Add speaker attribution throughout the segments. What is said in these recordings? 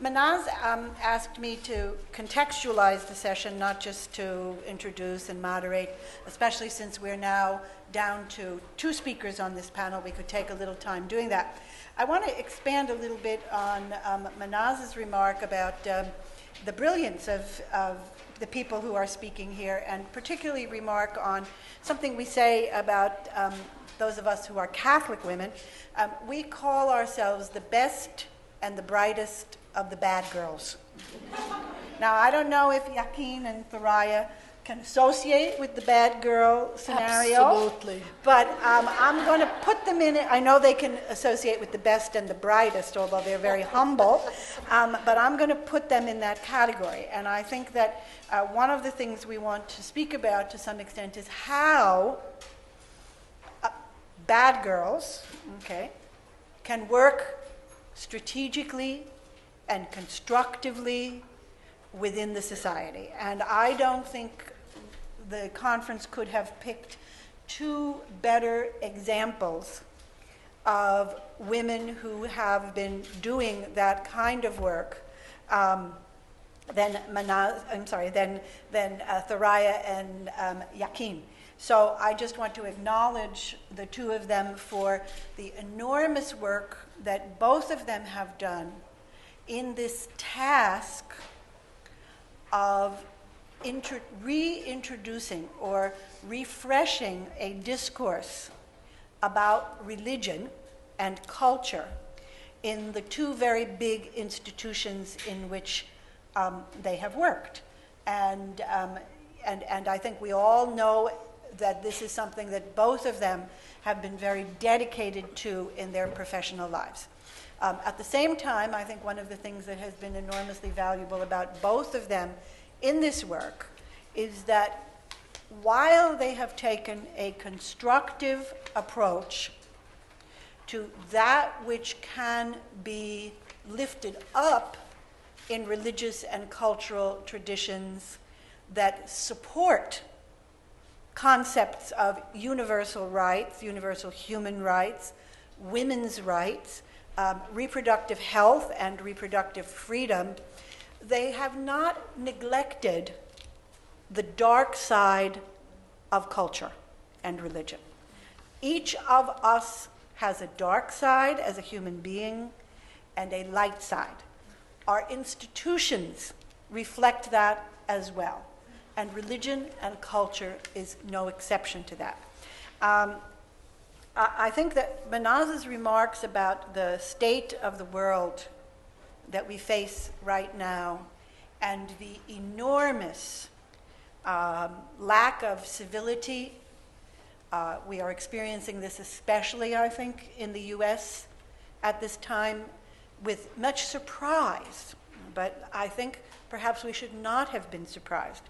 Speaker 1: Manaz asked me to contextualize the session, not just to introduce and moderate, especially since we're now down to 2 speakers on this panel. We could take a little time doing that. I want to expand a little bit on Manaz's remark about the brilliance of the people who are speaking here, and particularly remark on something we say about those of us who are Catholic women. We call ourselves the best and the brightest of the bad girls. Now, I don't know if Yakin and Thoraya can associate with the bad girl scenario.
Speaker 2: Absolutely.
Speaker 1: But I'm going to put them in it. I know they can associate with the best and the brightest, although they're very humble. But I'm going to put them in that category. And I think that one of the things we want to speak about to some extent is how bad girls, can work strategically and constructively within the society. And I don't think the conference could have picked 2 better examples of women who have been doing that kind of work than Thoraya and Yakin. So I just want to acknowledge the 2 of them for the enormous work that both of them have done in this task of reintroducing or refreshing a discourse about religion and culture in the 2 very big institutions in which they have worked. And I think we all know that this is something that both of them have been very dedicated to in their professional lives. At the same time, I think one of the things that has been enormously valuable about both of them in this work is that while they have taken a constructive approach to that which can be lifted up in religious and cultural traditions that support concepts of universal rights, universal human rights, women's rights, reproductive health and reproductive freedom, they have not neglected the dark side of culture and religion. Each of us has a dark side as a human being and a light side. Our institutions reflect that as well, and religion and culture is no exception to that. I think that Manaz's remarks about the state of the world that we face right now and the enormous lack of civility, we are experiencing this especially, I think, in the US at this time with much surprise, but I think perhaps we should not have been surprised.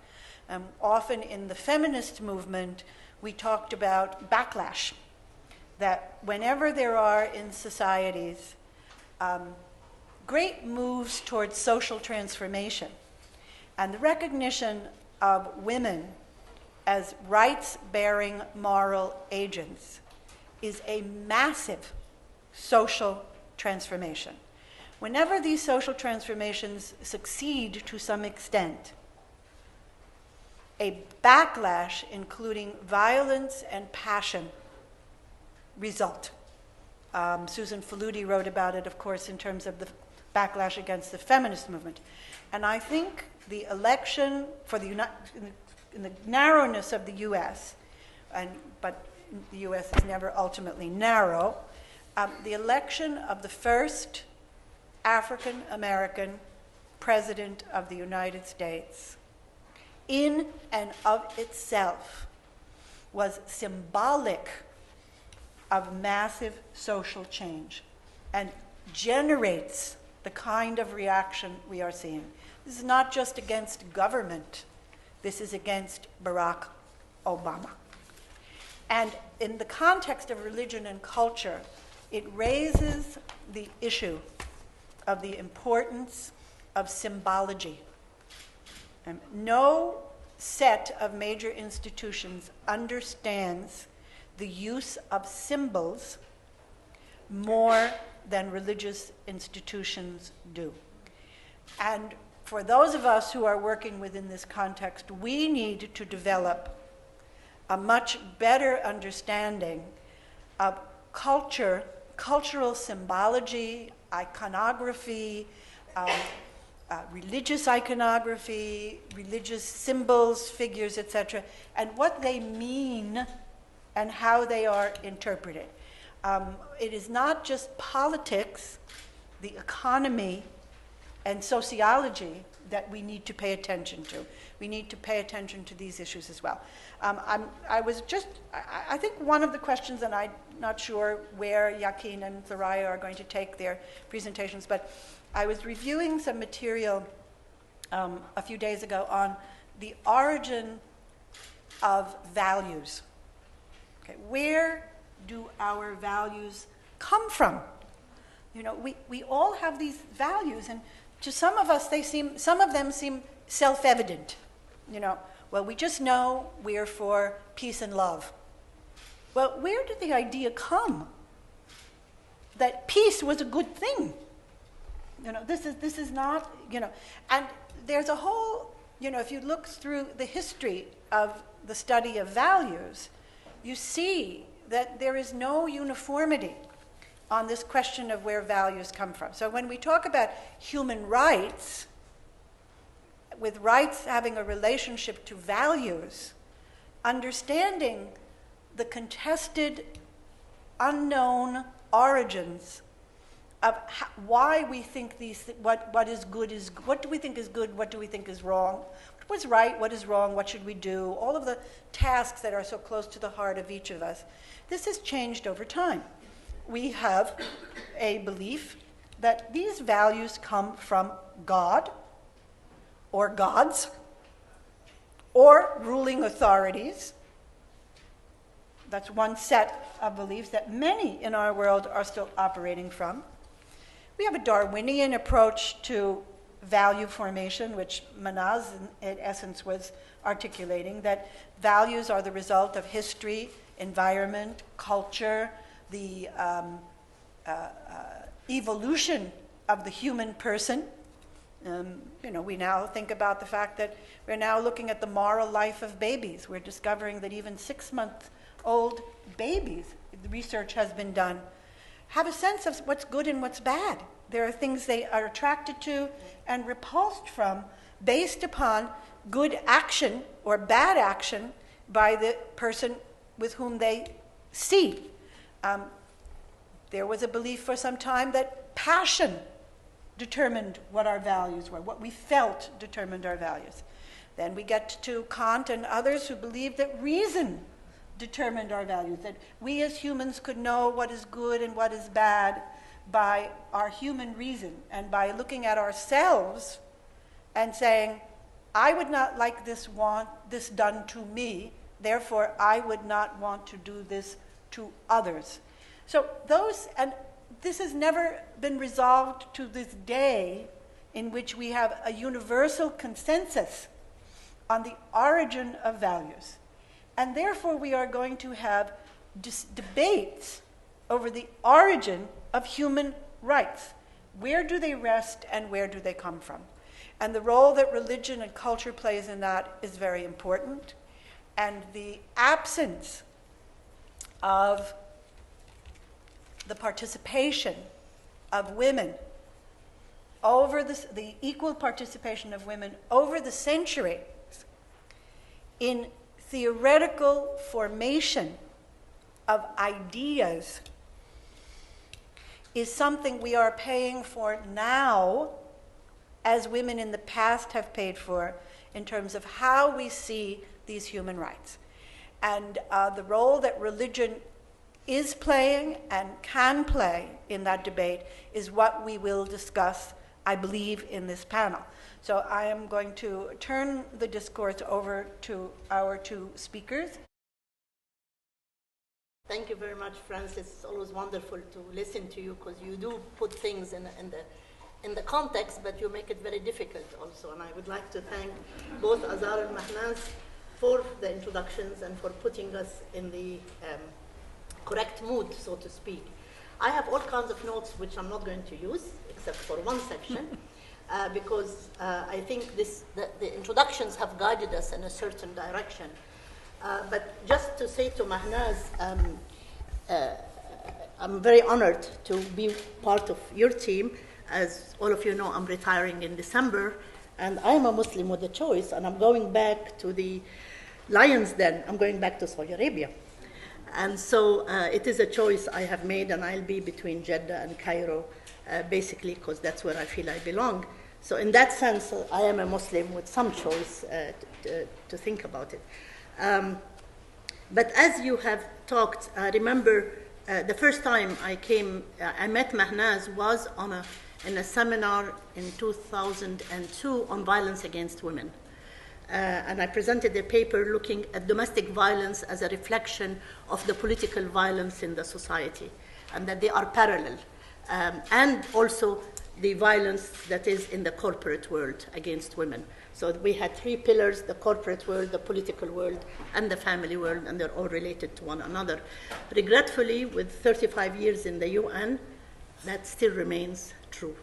Speaker 1: Often in the feminist movement, we talked about backlash, that whenever there are in societies great moves towards social transformation and the recognition of women as rights-bearing moral agents is a massive social transformation. Whenever these social transformations succeed to some extent, a backlash, including violence and passion, result. Susan Faludi wrote about it, of course, in terms of the backlash against the feminist movement. And I think the election for in the narrowness of the U.S., but the U.S. is never ultimately narrow, the election of the first African American president of the United States in and of itself was symbolic of massive social change and generates the kind of reaction we are seeing. This is not just against government. This is against Barack Obama. And in the context of religion and culture, it raises the issue of the importance of symbology. No set of major institutions understands the use of symbols more than religious institutions do. And for those of us who are working within this context, we need to develop a much better understanding of culture, cultural symbology, iconography, religious iconography, religious symbols, figures, etc., and what they mean and how they are interpreted. It is not just politics, the economy, and sociology that we need to pay attention to. We need to pay attention to these issues as well. I think one of the questions, and I'm not sure where Yakin and Thoraya are going to take their presentations, but I was reviewing some material a few days ago on the origin of values. Okay, where do our values come from? You know, we all have these values, and to some of us, some of them seem self-evident. You know, well, we just know we're for peace and love. Well, where did the idea come that peace was a good thing? You know, this is not, you know, and there's a whole, you know, if you look through the history of the study of values, you see that there is no uniformity on this question of where values come from. So when we talk about human rights, with rights having a relationship to values, understanding the contested, unknown origins of why we think what is good is, what do we think is good, what do we think is wrong, what's right, what is wrong, what should we do, all of the tasks that are so close to the heart of each of us. This has changed over time. We have a belief that these values come from God, or gods, or ruling authorities. That's one set of beliefs that many in our world are still operating from. We have a Darwinian approach to value formation, which Manaz, in essence, was articulating, that values are the result of history, environment, culture, the evolution of the human person. You know, we now think about the fact that we're now looking at the moral life of babies. We're discovering that even 6-month-old babies, the research has been done, have a sense of what's good and what's bad. There are things they are attracted to and repulsed from based upon good action or bad action by the person with whom they see. There was a belief for some time that passion determined what our values were. What we felt determined our values. Then we get to Kant and others who believed that reason determined our values, that we as humans could know what is good and what is bad by our human reason and by looking at ourselves and saying, I would not like this, want this done to me, therefore I would not want to do this to others. So those, and this has never been resolved to this day, in which we have a universal consensus on the origin of values. And therefore we are going to have debates over the origin of human rights. Where do they rest and where do they come from? And the role that religion and culture plays in that is very important. And the absence of the participation of women over the equal participation of women over the centuries in theoretical formation of ideas is something we are paying for now, as women in the past have paid for, in terms of how we see these human rights. And the role that religion is playing and can play in that debate is what we will discuss, I believe, in this panel. So I am going to turn the discourse over to our two speakers.
Speaker 2: Thank you very much, Frances. It's always wonderful to listen to you, because you do put things in the context, but you make it very difficult also. And I would like to thank both Azar and Mahnaz for the introductions and for putting us in the correct mood, so to speak. I have all kinds of notes which I'm not going to use, except for one section. because I think the introductions have guided us in a certain direction. But just to say to Mahnaz, I'm very honored to be part of your team. As all of you know, I'm retiring in December, and I'm a Muslim with a choice, and I'm going back to the lion's den. I'm going back to Saudi Arabia. And so it is a choice I have made, and I'll be between Jeddah and Cairo, basically because that's where I feel I belong. So in that sense, I am a Muslim with some choice to think about it. But as you have talked, remember the first time I met Mahnaz was in a seminar in 2002 on violence against women. And I presented a paper looking at domestic violence as a reflection of the political violence in the society, and that they are parallel. And also the violence that is in the corporate world against women. So we had three pillars: the corporate world, the political world, and the family world, and they're all related to one another. Regretfully, with 35 years in the UN, that still remains true.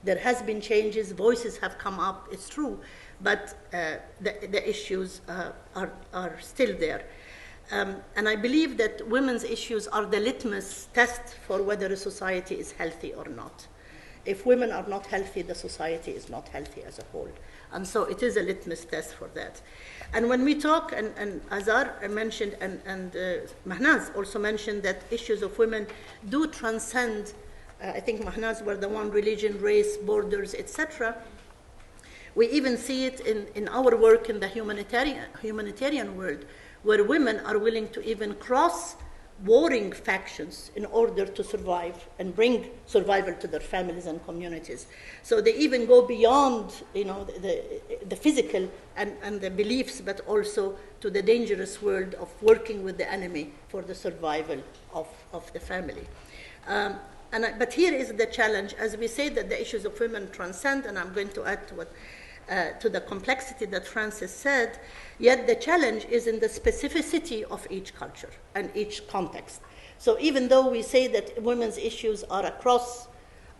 Speaker 2: There has been changes, voices have come up, it's true, but the issues are still there. And I believe that women's issues are the litmus test for whether a society is healthy or not. If women are not healthy, the society is not healthy as a whole. And so it is a litmus test for that. And when we talk, and Azar mentioned, and Mahnaz also mentioned that issues of women do transcend, I think Mahnaz were the one, religion, race, borders, etc. We even see it in our work in the humanitarian world, where women are willing to even cross warring factions in order to survive and bring survival to their families and communities. So they even go beyond, the physical and the beliefs, but also to the dangerous world of working with the enemy for the survival of the family. But here is the challenge. As we say that the issues of women transcend, and I'm going to add to the complexity that Francis said, yet the challenge is in the specificity of each culture and each context. So even though we say that women's issues are across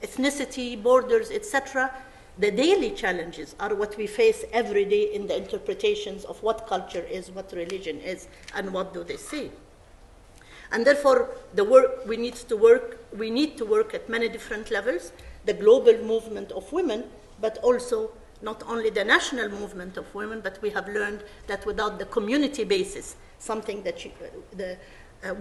Speaker 2: ethnicity, borders, etc., the daily challenges are what we face every day in the interpretations of what culture is, what religion is, and what do they say. And therefore, we need to work at many different levels, the global movement of women, but also not only the national movement of women, but we have learned that without the community basis, something that the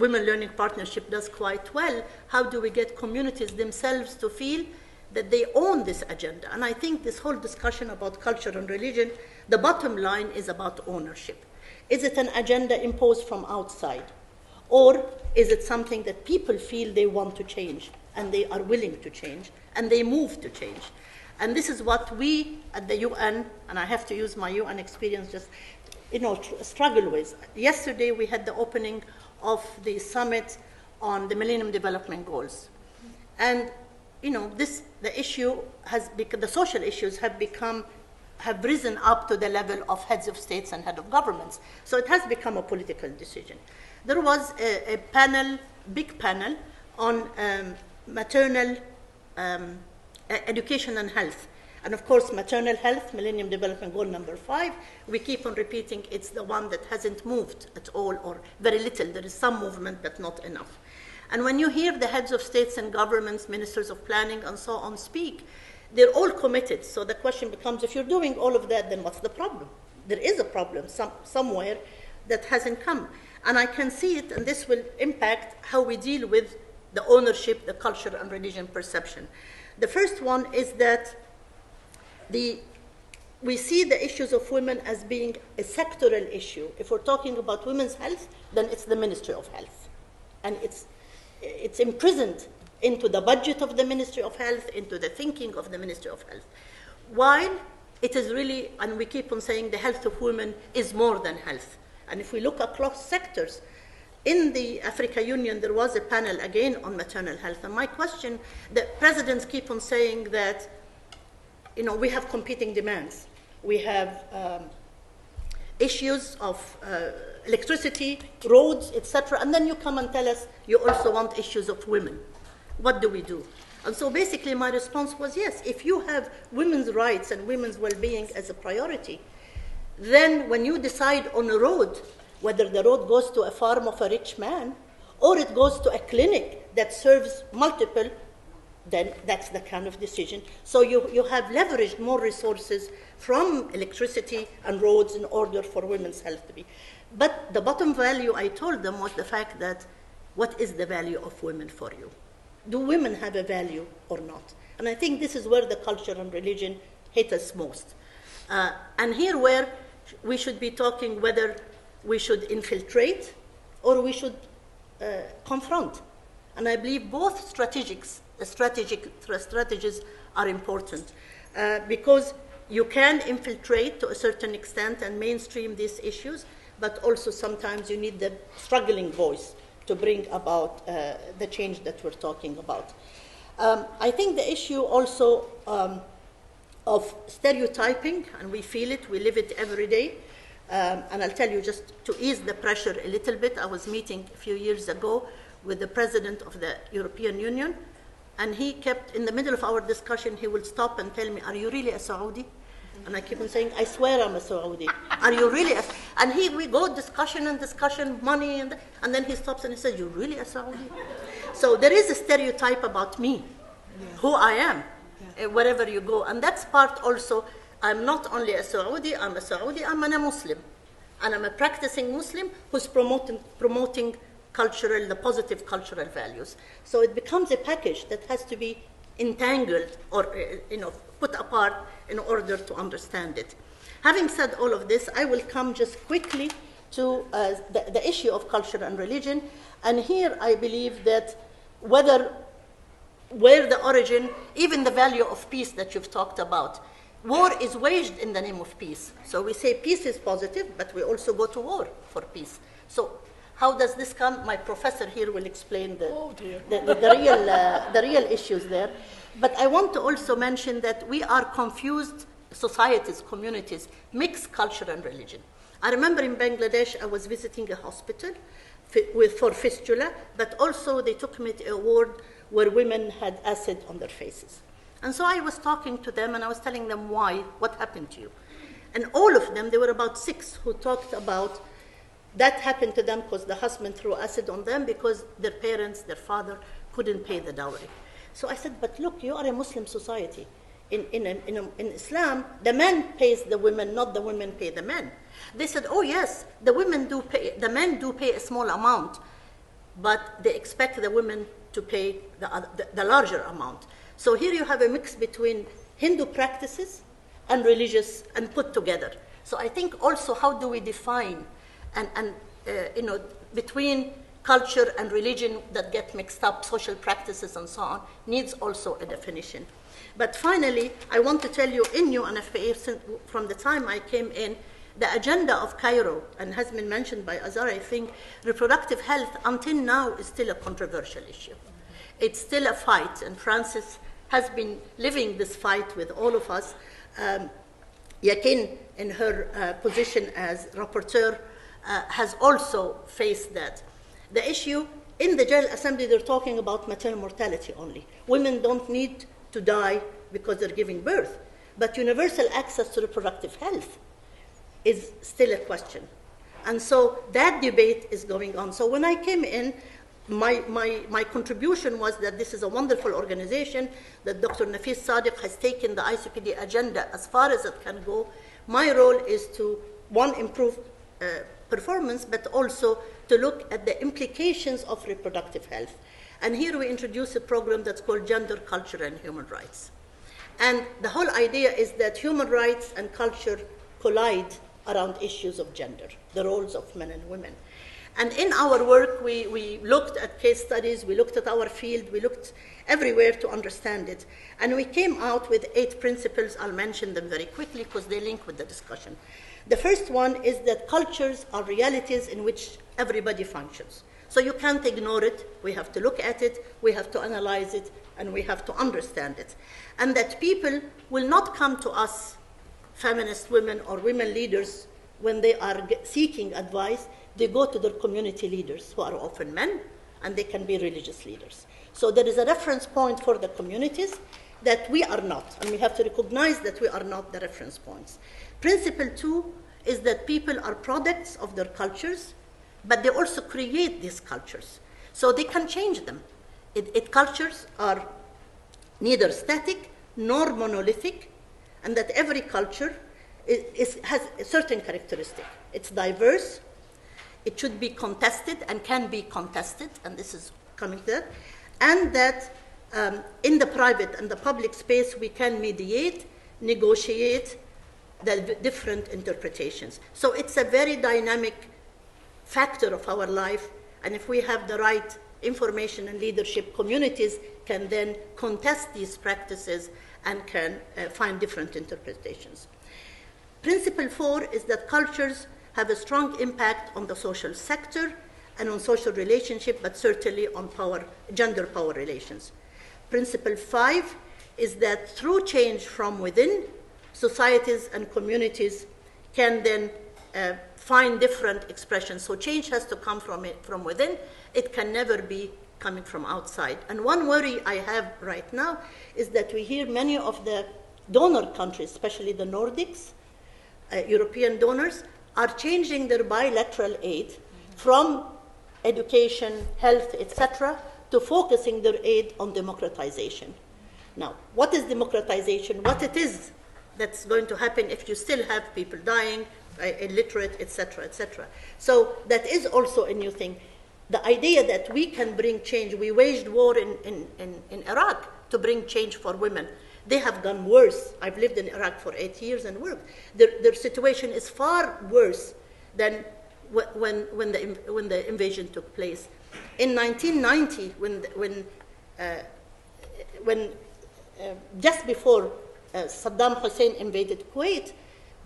Speaker 2: Women Learning Partnership does quite well, how do we get communities themselves to feel that they own this agenda? And I think this whole discussion about culture and religion, the bottom line is about ownership. Is it an agenda imposed from outside? Or is it something that people feel they want to change, and they are willing to change, and they move to change? And this is what we at the UN, and I have to use my UN experience, just struggle with. Yesterday we had the opening of the summit on the Millennium Development Goals, and the issue the social issues have risen up to the level of heads of states and head of governments. So it has become a political decision. There was a big panel on maternal education and health. And of course, maternal health, Millennium Development Goal number 5, we keep on repeating it's the one that hasn't moved at all, or very little. There is some movement, but not enough. And when you hear the heads of states and governments, ministers of planning, and so on speak, they're all committed. So the question becomes, if you're doing all of that, then what's the problem? There is a problem somewhere that hasn't come. And I can see it, and this will impact how we deal with the ownership, the culture, and religion perception. The first one is that we see the issues of women as being a sectoral issue. If we're talking about women's health, then it's the Ministry of Health. And it's imprisoned into the budget of the Ministry of Health, into the thinking of the Ministry of Health. While it is really, and we keep on saying, the health of women is more than health. And if we look across sectors, in the Africa Union, there was a panel again on maternal health. And my question, the presidents keep on saying that, we have competing demands. We have issues of electricity, roads, etc. And then you come and tell us you also want issues of women. What do we do? And so basically my response was, yes, if you have women's rights and women's well-being as a priority, then when you decide on a road, whether the road goes to a farm of a rich man or it goes to a clinic that serves multiple, then that's the kind of decision. So you have leveraged more resources from electricity and roads in order for women's health to be. But the bottom value I told them was the fact that what is the value of women for you? Do women have a value or not? And I think this is where the culture and religion hit us most. And here where we should be talking whether we should infiltrate or we should confront. And I believe both strategies are important because you can infiltrate to a certain extent and mainstream these issues, but also sometimes you need the struggling voice to bring about the change that we're talking about. I think the issue also of stereotyping, and we feel it, we live it every day. And I'll tell you, just to ease the pressure a little bit, I was meeting a few years ago with the president of the European Union, and he kept, in the middle of our discussion, he would stop and tell me, are you really a Saudi? And I keep on saying, I swear I'm a Saudi. Are you really a... And we go discussion, money, and then he stops and he says, you're really a Saudi? So there is a stereotype about me, who I am, wherever you go. And that's part also, I'm not only a Saudi, I'm a Muslim. And I'm a practicing Muslim who's promoting the positive cultural values. So it becomes a package that has to be entangled or put apart in order to understand it. Having said all of this, I will come just quickly to the issue of culture and religion. And here I believe that where the origin, even the value of peace that you've talked about, war is waged in the name of peace. So we say peace is positive, but we also go to war for peace. So how does this come? My professor here will explain the real issues there. But I want to also mention that we are confused societies, communities, mix culture and religion. I remember in Bangladesh, I was visiting a hospital for fistula, but also they took me to a ward where women had acid on their faces. And so I was talking to them and I was telling them why, what happened to you. And all of them, there were about 6 who talked about that happened to them because the husband threw acid on them because their parents, their father, couldn't pay the dowry. So I said, but look, you are a Muslim society. In Islam, the man pays the women, not the women pay the men. They said, oh yes, the men do pay a small amount, but they expect the women to pay the larger amount. So here you have a mix between Hindu practices and religious and put together. So I think also how do we define and between culture and religion that get mixed up, social practices and so on, needs also a definition. But finally, I want to tell you in UNFPA, from the time I came in, the agenda of Cairo, and has been mentioned by Azar, I think, reproductive health until now is still a controversial issue. It's still a fight, and Francis has been living this fight with all of us. Yakin, in her position as rapporteur, has also faced that. The issue, in the General Assembly, they're talking about maternal mortality only. Women don't need to die because they're giving birth, but universal access to reproductive health is still a question. And so that debate is going on. So when I came in, my contribution was that this is a wonderful organization, that Dr. Nafis Sadiq has taken the ICPD agenda as far as it can go. My role is to, one, improve performance, but also to look at the implications of reproductive health. And here we introduce a program that's called Gender, Culture, and Human Rights. And the whole idea is that human rights and culture collide around issues of gender, the roles of men and women. And in our work, we looked at case studies, we looked at our field, we looked everywhere to understand it. And we came out with 8 principles. I'll mention them very quickly because they link with the discussion. The first one is that cultures are realities in which everybody functions. So you can't ignore it. We have to look at it, we have to analyze it, and we have to understand it. And that people will not come to us, feminist women or women leaders, when they are seeking advice. They go to their community leaders, who are often men, and they can be religious leaders. So there is a reference point for the communities that we are not, and we have to recognize that we are not the reference points. Principle 2 is that people are products of their cultures, but they also create these cultures. So they can change them. Cultures are neither static nor monolithic, and that every culture has a certain characteristic. It's diverse, it should be contested and can be contested, and this is coming there, and that in the private and the public space we can mediate, negotiate the different interpretations. So it's a very dynamic factor of our life, and if we have the right information and leadership, communities can then contest these practices and can find different interpretations. Principle 4 is that cultures have a strong impact on the social sector and on social relationship, but certainly on gender power relations. Principle 5 is that through change from within, societies and communities can then find different expressions. So change has to come from within. It can never be coming from outside. And one worry I have right now is that we hear many of the donor countries, especially the Nordics, European donors, are changing their bilateral aid from education, health, etc., to focusing their aid on democratization. Now, what is democratization? What it is that's going to happen if you still have people dying, illiterate, etc., etc. So that is also a new thing. The idea that we can bring change, we waged war in Iraq to bring change for women. They have gone worse. I've lived in Iraq for 8 years and worked. Their situation is far worse than when the invasion took place. In 1990, when just before Saddam Hussein invaded Kuwait,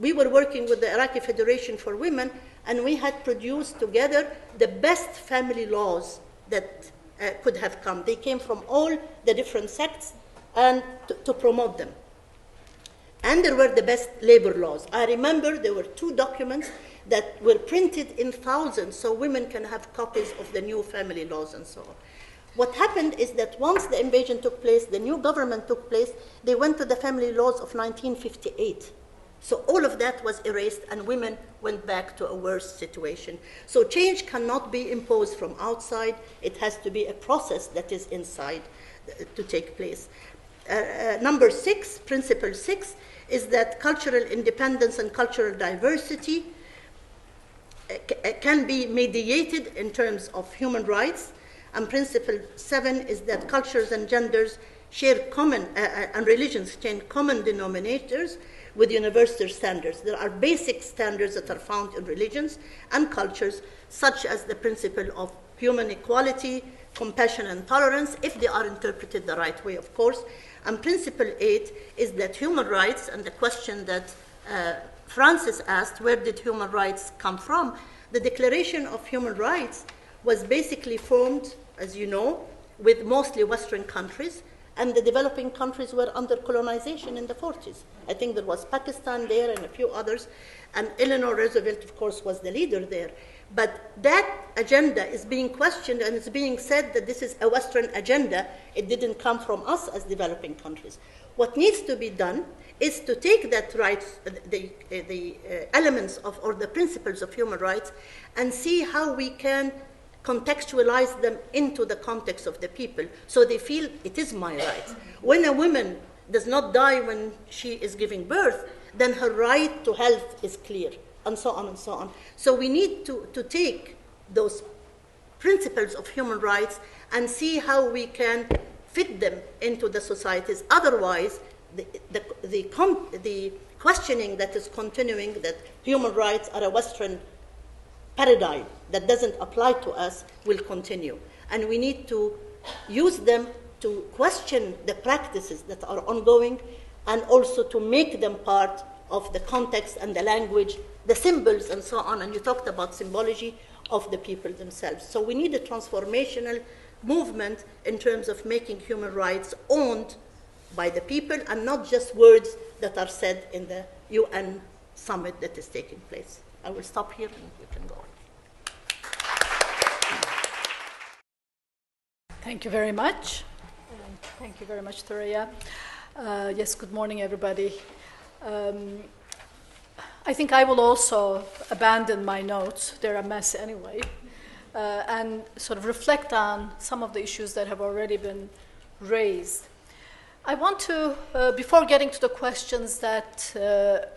Speaker 2: we were working with the Iraqi Federation for Women, and we had produced together the best family laws that could have come. They came from all the different sects and to promote them. And there were the best labor laws. I remember there were 2 documents that were printed in thousands, so women can have copies of the new family laws and so on. What happened is that once the invasion took place, the new government took place, they went to the family laws of 1958. So all of that was erased, and women went back to a worse situation. So change cannot be imposed from outside. It has to be a process that is inside to take place. Number 6, principle 6, is that cultural independence and cultural diversity can be mediated in terms of human rights. And principle 7 is that cultures and genders share common, and religions share common denominators with universal standards. There are basic standards that are found in religions and cultures, such as the principle of human equality, compassion, and tolerance, if they are interpreted the right way, of course. And principle 8 is that human rights, and the question that Francis asked, where did human rights come from? The Declaration of Human Rights was basically formed, as you know, with mostly Western countries, and the developing countries were under colonization in the 40s. I think there was Pakistan there and a few others, and Eleanor Roosevelt, of course, was the leader there. But that agenda is being questioned, and it's being said that this is a Western agenda. It didn't come from us as developing countries. What needs to be done is to take that rights, the elements of, or the principles of human rights, and see how we can contextualize them into the context of the people, so they feel it is my right. When a woman does not die when she is giving birth, then her right to health is clear, and so on and so on. So we need to take those principles of human rights and see how we can fit them into the societies. Otherwise, the questioning that is continuing, that human rights are a Western paradigm that doesn't apply to us, will continue. And we need to use them to question the practices that are ongoing, and also to make them part of the context and the language, the symbols and so on. And you talked about symbology of the people themselves. So we need a transformational movement in terms of making human rights owned by the people, and not just words that are said in the UN summit that is taking place. I will stop here and you can go on.
Speaker 3: Thank you very much. Thank you very much, Thoraya. Yes, good morning, everybody. I think I will also abandon my notes. They're a mess anyway, and sort of reflect on some of the issues that have already been raised. I want to, before getting to the questions that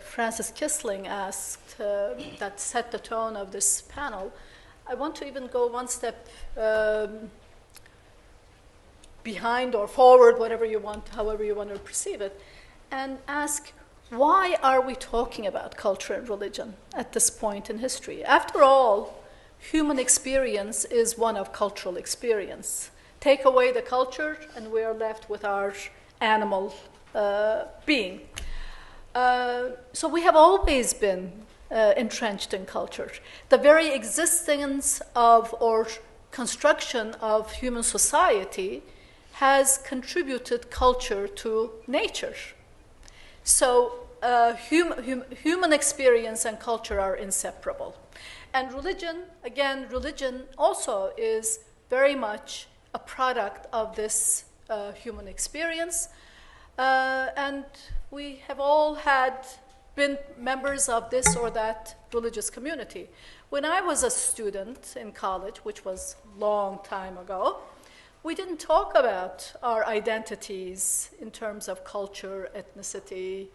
Speaker 3: Francis Kissling asked that set the tone of this panel, I want to even go one step behind or forward, whatever you want, however you want to perceive it, and ask, why are we talking about culture and religion at this point in history? After all, human experience is one of cultural experience. Take away the culture, and we are left with our animal being. So we have always been entrenched in culture. The very existence of or construction of human society has contributed culture to nature. So human experience and culture are inseparable. And religion, again, religion also is very much a product of this human experience. And we have all been members of this or that religious community. When I was a student in college, which was a long time ago, we didn't talk about our identities in terms of culture, ethnicity,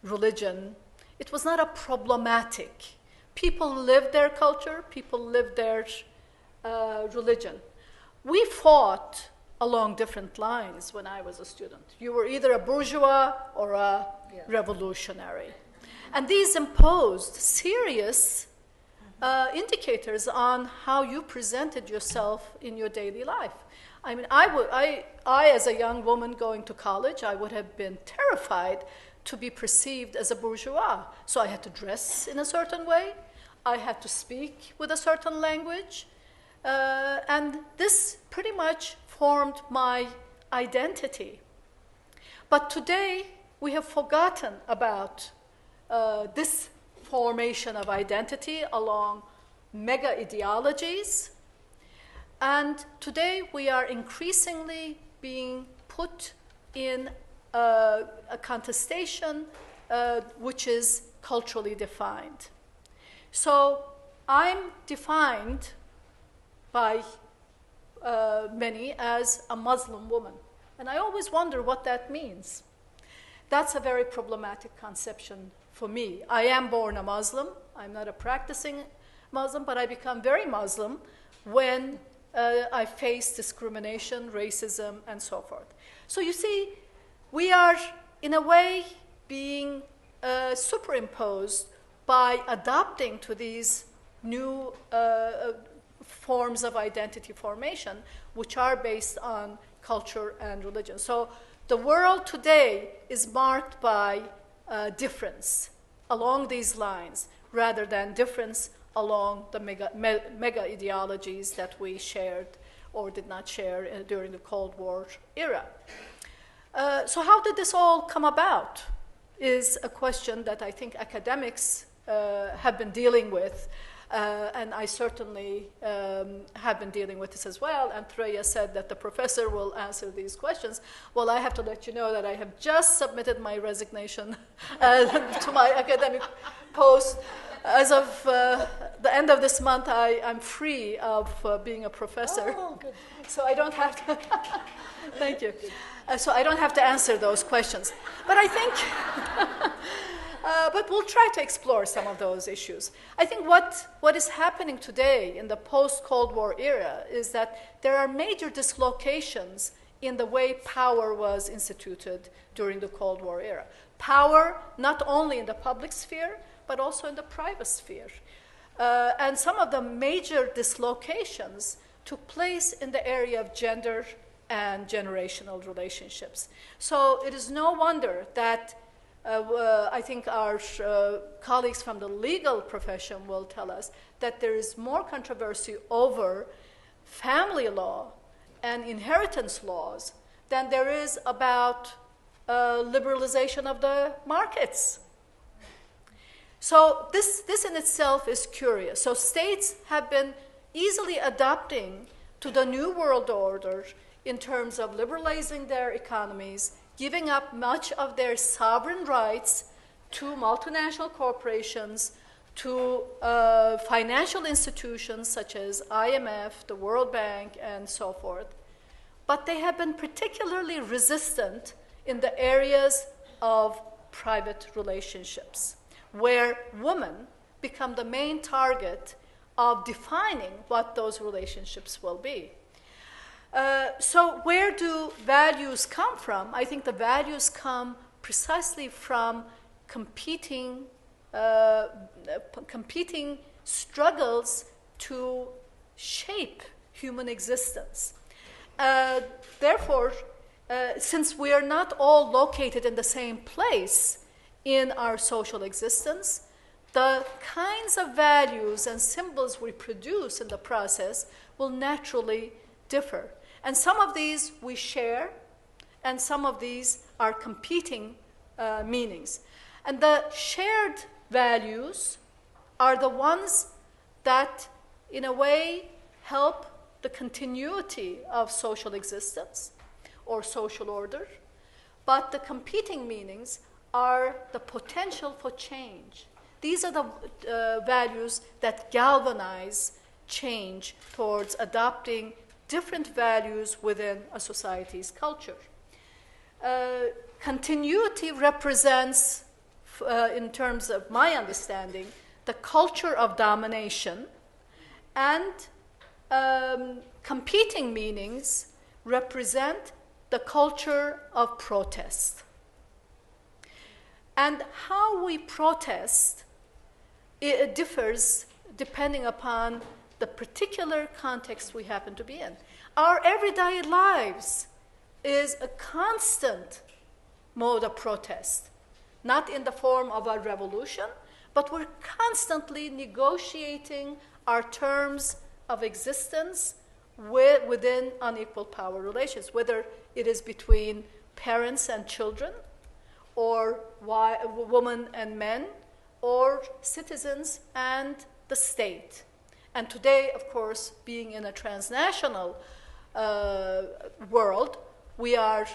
Speaker 3: religion. It was not a problematic. People lived their culture, people lived their religion. We fought along different lines when I was a student. You were either a bourgeois or a revolutionary. And these imposed serious indicators on how you presented yourself in your daily life. I mean, I as a young woman going to college, I would have been terrified to be perceived as a bourgeois. So I had to dress in a certain way. I had to speak with a certain language. And this pretty much formed my identity. But today, we have forgotten about this formation of identity along mega ideologies. And today we are increasingly being put in a contestation which is culturally defined. So I'm defined by many as a Muslim woman. And I always wonder what that means. That's a very problematic conception for me. I am born a Muslim. I'm not a practicing Muslim, but I become very Muslim when I face discrimination, racism, and so forth. So you see, we are, in a way, being superimposed by adopting to these new forms of identity formation, which are based on culture and religion. So the world today is marked by difference along these lines, rather than difference along the mega ideologies that we shared or did not share during the Cold War era. So how did this all come about is a question that I think academics have been dealing with, and I certainly have been dealing with this as well. And Thoraya said that the professor will answer these questions. Well, I have to let you know that I have just submitted my resignation to my academic post. As of the end of this month, I'm free of being a professor.
Speaker 2: Oh, good.
Speaker 3: So I don't have to, thank you. So I don't have to answer those questions. But I think, but we'll try to explore some of those issues. I think what is happening today in the post-Cold War era is that there are major dislocations in the way power was instituted during the Cold War era. Power not only in the public sphere, but also in the private sphere. And some of the major dislocations took place in the area of gender and generational relationships. So it is no wonder that I think our colleagues from the legal profession will tell us that there is more controversy over family law and inheritance laws than there is about liberalization of the markets. So this in itself is curious. So states have been easily adapting to the new world order in terms of liberalizing their economies, giving up much of their sovereign rights to multinational corporations, to financial institutions such as IMF, the World Bank, and so forth. But they have been particularly resistant in the areas of private relationships, where women become the main target of defining what those relationships will be. So where do values come from? I think the values come precisely from competing struggles to shape human existence. Therefore, since we are not all located in the same place in our social existence, the kinds of values and symbols we produce in the process will naturally differ. And some of these we share, and some of these are competing meanings. And the shared values are the ones that, in a way, help the continuity of social existence or social order. But the competing meanings are the potential for change. These are the values that galvanize change towards adopting different values within a society's culture. Continuity represents, in terms of my understanding, the culture of domination, and competing meanings represent the culture of protest. And how we protest, it differs depending upon the particular context we happen to be in. Our everyday lives is a constant mode of protest, not in the form of a revolution, but we're constantly negotiating our terms of existence within unequal power relations, whether it is between parents and children, or women and men, or citizens and the state. And today, of course, being in a transnational world, we have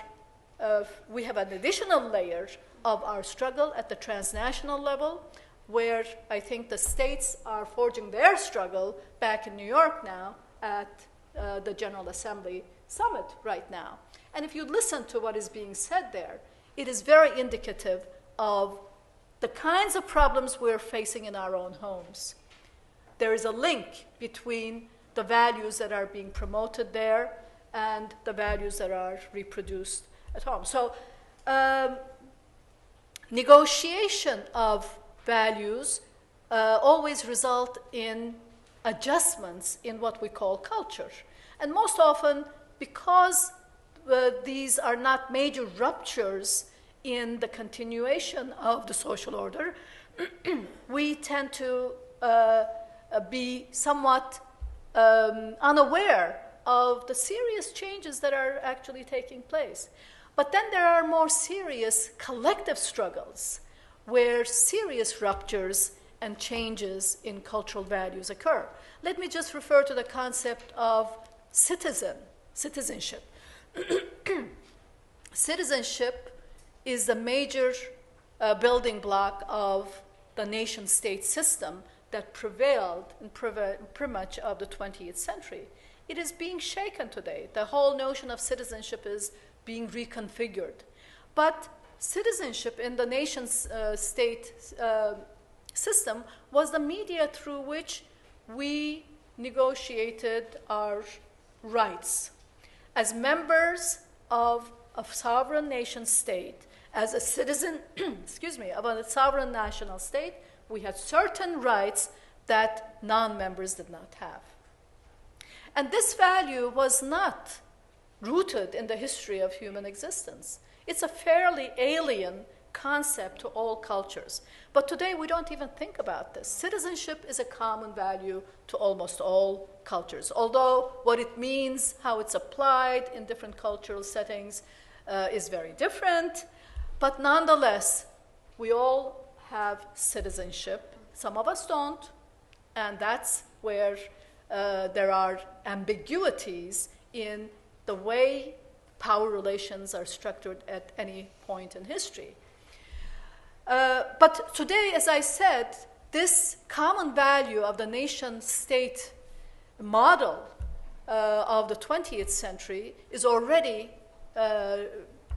Speaker 3: an additional layer of our struggle at the transnational level, where I think the states are forging their struggle back in New York now at the General Assembly Summit right now. And if you listen to what is being said there, it is very indicative of the kinds of problems we're facing in our own homes. There is a link between the values that are being promoted there and the values that are reproduced at home. So negotiation of values always result in adjustments in what we call culture. And most often, because these are not major ruptures in the continuation of the social order, we tend to be somewhat unaware of the serious changes that are actually taking place. But then there are more serious collective struggles where serious ruptures and changes in cultural values occur. Let me just refer to the concept of citizenship. Citizenship is the major building block of the nation-state system that prevailed in pretty much of the 20th century. It is being shaken today. The whole notion of citizenship is being reconfigured. But citizenship in the nation-state system was the media through which we negotiated our rights. As members of a sovereign nation-state, as a citizen, of a sovereign national state, we had certain rights that non-members did not have. And this value was not rooted in the history of human existence. It's a fairly alien concept to all cultures. But today we don't even think about this. Citizenship is a common value to almost all cultures, although what it means, how it's applied in different cultural settings is very different. But nonetheless, we all have citizenship. Some of us don't, and that's where there are ambiguities in the way power relations are structured at any point in history. But today, as I said, this common value of the nation-state model of the 20th century is already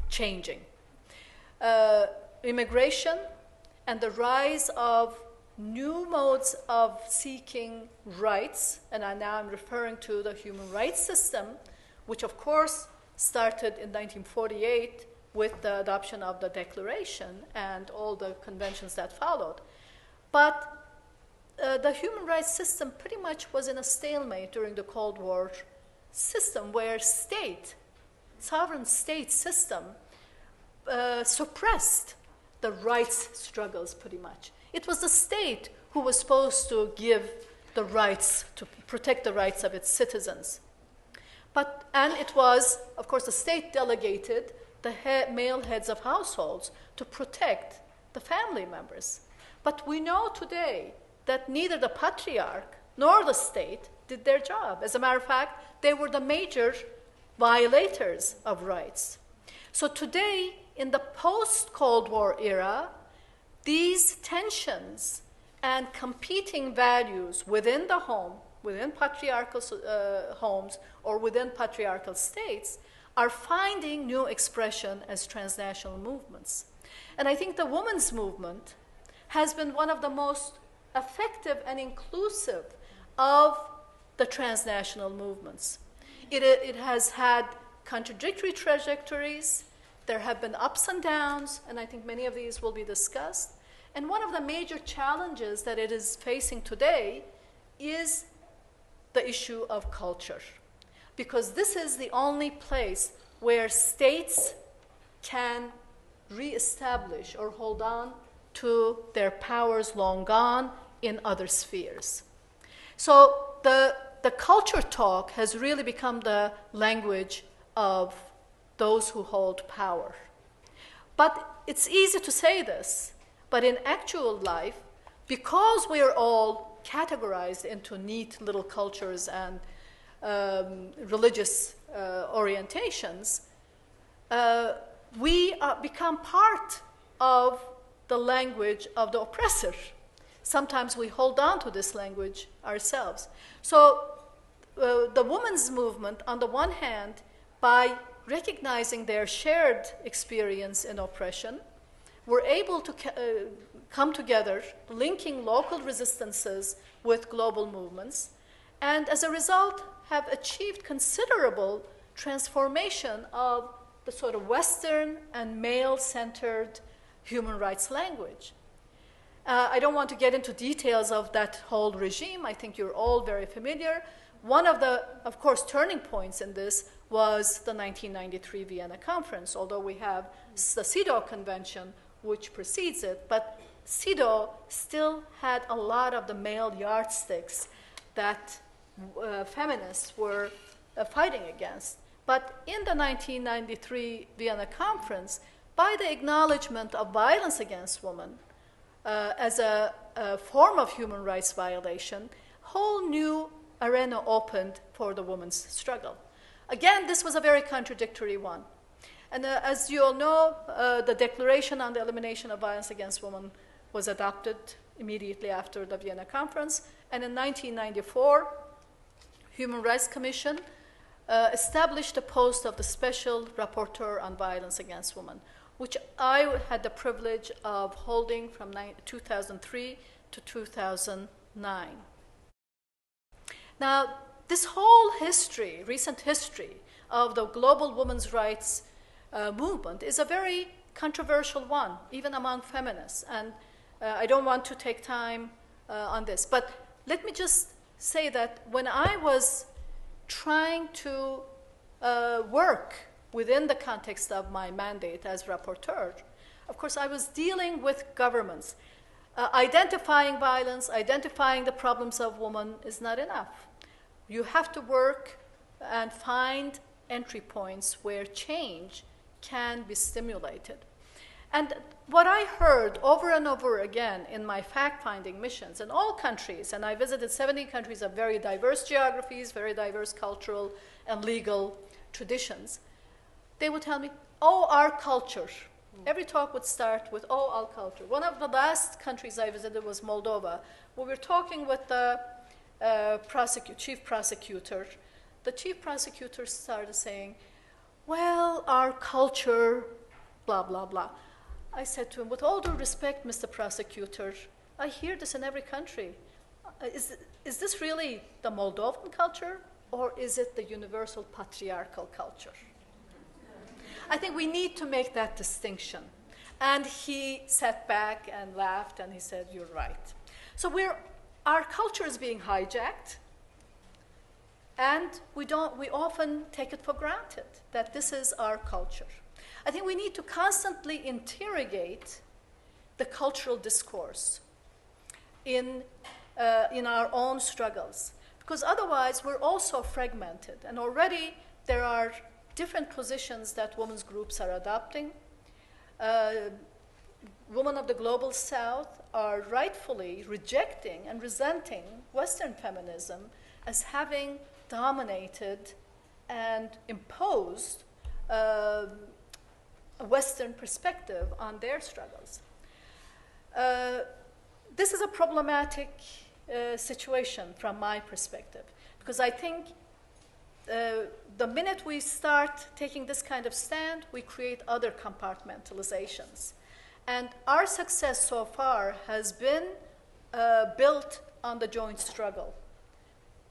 Speaker 3: changing. Immigration and the rise of new modes of seeking rights, and now I'm referring to the human rights system, which of course started in 1948 with the adoption of the Declaration and all the conventions that followed. But the human rights system pretty much was in a stalemate during the Cold War system, where sovereign state system suppressed the rights struggles pretty much. It was the state who was supposed to give the rights, to protect the rights of its citizens. And it was, of course, the state delegated the male heads of households to protect the family members. But we know today that neither the patriarch nor the state did their job. As a matter of fact, they were the major violators of rights. So today, in the post-Cold War era, these tensions and competing values within the home, within patriarchal homes, or within patriarchal states, are finding new expression as transnational movements. And I think the women's movement has been one of the most effective and inclusive of the transnational movements. It has had contradictory trajectories. There have been ups and downs, and I think many of these will be discussed. And one of the major challenges that it is facing today is the issue of culture, because this is the only place where states can reestablish or hold on to their powers long gone in other spheres. So the culture talk has really become the language of those who hold power. But it's easy to say this, but in actual life, because we are all categorized into neat little cultures and religious orientations, we become part of the language of the oppressor. Sometimes we hold on to this language ourselves. So the women's movement, on the one hand, by recognizing their shared experience in oppression, were able to come together, linking local resistances with global movements, and as a result have achieved considerable transformation of the sort of Western and male-centered human rights language. I don't want to get into details of that whole regime. I think you're all very familiar. One of the, of course, turning points in this was the 1993 Vienna Conference, although we have the CEDAW Convention, which precedes it, but CEDAW still had a lot of the male yardsticks that feminists were fighting against. But in the 1993 Vienna Conference, by the acknowledgement of violence against women as a form of human rights violation, whole new arena opened for the women's struggle. Again, this was a very contradictory one. And as you all know, the Declaration on the Elimination of Violence Against Women was adopted immediately after the Vienna Conference. And in 1994, Human Rights Commission established the post of the Special Rapporteur on Violence Against Women, which I had the privilege of holding from 2003 to 2009. Now, this whole history, recent history of the global women's rights movement is a very controversial one, even among feminists. And I don't want to take time on this. But let me just say that when I was trying to work within the context of my mandate as rapporteur, of course, I was dealing with governments. Identifying violence, identifying the problems of women is not enough. You have to work and find entry points where change can be stimulated. And what I heard over and over again in my fact-finding missions in all countries, and I visited 70 countries of very diverse geographies, very diverse cultural and legal traditions, they would tell me, oh, our culture. Every talk would start with, oh, our culture. One of the last countries I visited was Moldova. We were talking with the chief prosecutor. The chief prosecutor started saying, well, our culture, blah, blah, blah. I said to him, with all due respect, Mr. Prosecutor, I hear this in every country. Is this really the Moldovan culture, or is it the universal patriarchal culture? I think we need to make that distinction. And he sat back and laughed, and he said, you're right. So our culture is being hijacked, and we often take it for granted that this is our culture. I think we need to constantly interrogate the cultural discourse in our own struggles, because otherwise we're also fragmented, and already there are different positions that women's groups are adopting. Women of the global south are rightfully rejecting and resenting Western feminism as having dominated and imposed a Western perspective on their struggles. This is a problematic situation from my perspective, because I think the minute we start taking this kind of stand, we create other compartmentalizations. And our success so far has been built on the joint struggle.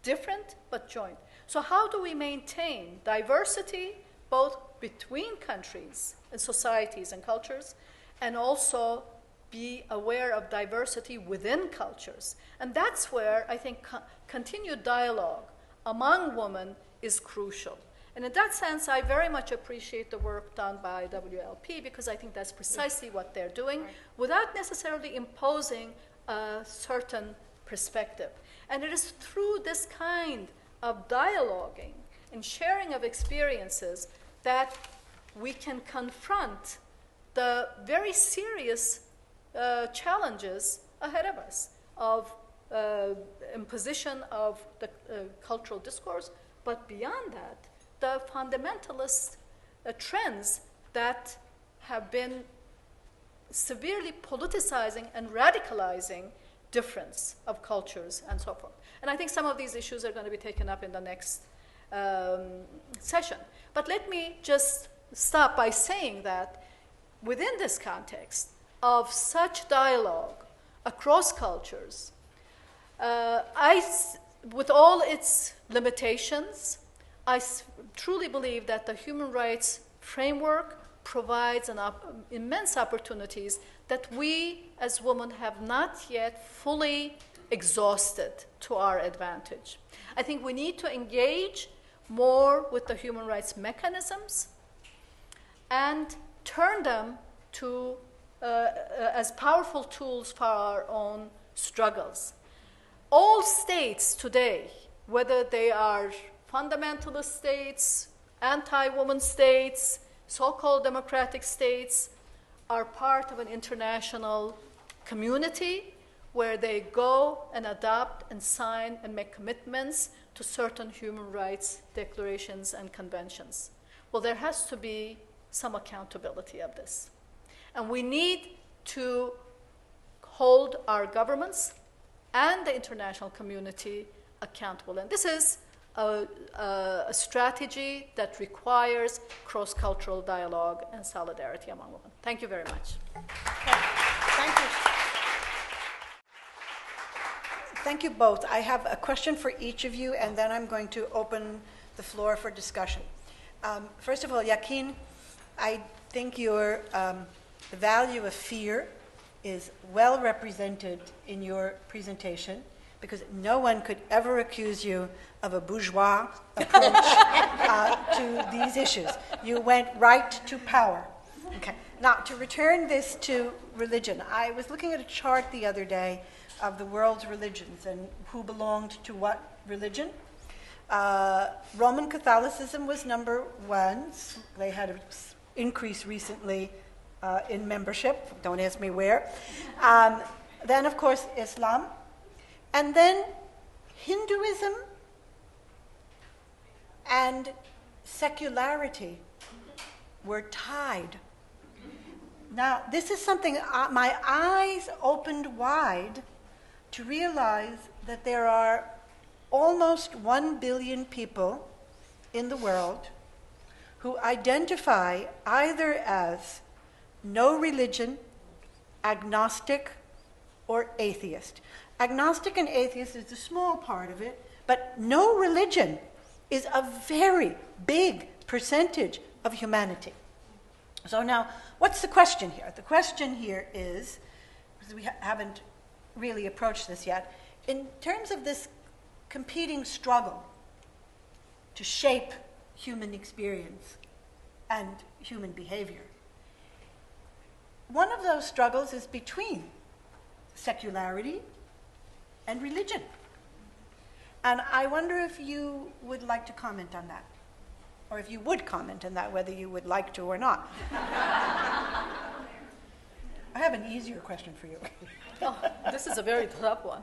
Speaker 3: Different, but joint. So how do we maintain diversity both between countries and societies and cultures, and also be aware of diversity within cultures? And that's where I think continued dialogue among women is crucial. And in that sense, I very much appreciate the work done by WLP, because I think that's precisely what they're doing, without necessarily imposing a certain perspective. And it is through this kind of dialoguing and sharing of experiences that we can confront the very serious challenges ahead of us of imposition of the cultural discourse, but beyond that, the fundamentalist trends that have been severely politicizing and radicalizing difference of cultures and so forth. And I think some of these issues are going to be taken up in the next session. But let me just stop by saying that within this context of such dialogue across cultures, with all its limitations, I truly believe that the human rights framework provides immense opportunities that we as women have not yet fully exhausted to our advantage. I think we need to engage more with the human rights mechanisms and turn them to as powerful tools for our own struggles. All states today, whether they are fundamentalist states, anti-woman states, so-called democratic states, are part of an international community where they go and adopt and sign and make commitments to certain human rights declarations and conventions. Well, there has to be some accountability of this. And we need to hold our governments and the international community accountable. And this is a strategy that requires cross-cultural dialogue and solidarity among women. Thank you very much.
Speaker 1: Thank you. Thank you both. I have a question for each of you, and then I'm going to open the floor for discussion. First of all, Yakin, I think your the value of fear is well represented in your presentation, because no one could ever accuse you of a bourgeois approach to these issues. You went right to power. Okay. Now, to return this to religion, I was looking at a chart the other day of the world's religions and who belonged to what religion. Roman Catholicism was number one. They had an increase recently in membership. Don't ask me where. Then, of course, Islam. And then Hinduism and secularity were tied. Now, this is something my eyes opened wide to realize that there are almost 1 billion people in the world who identify either as no religion, agnostic, or atheist. Agnostic and atheist is a small part of it, but no religion is a very big percentage of humanity. So now, what's the question here? The question here is, because we haven't really approached this yet, in terms of this competing struggle to shape human experience and human behavior, one of those struggles is between secularity and religion. And I wonder if you would like to comment on that, or if you would comment on that, whether you would like to or not. I have an easier question for you.
Speaker 3: Oh, this is a very tough one.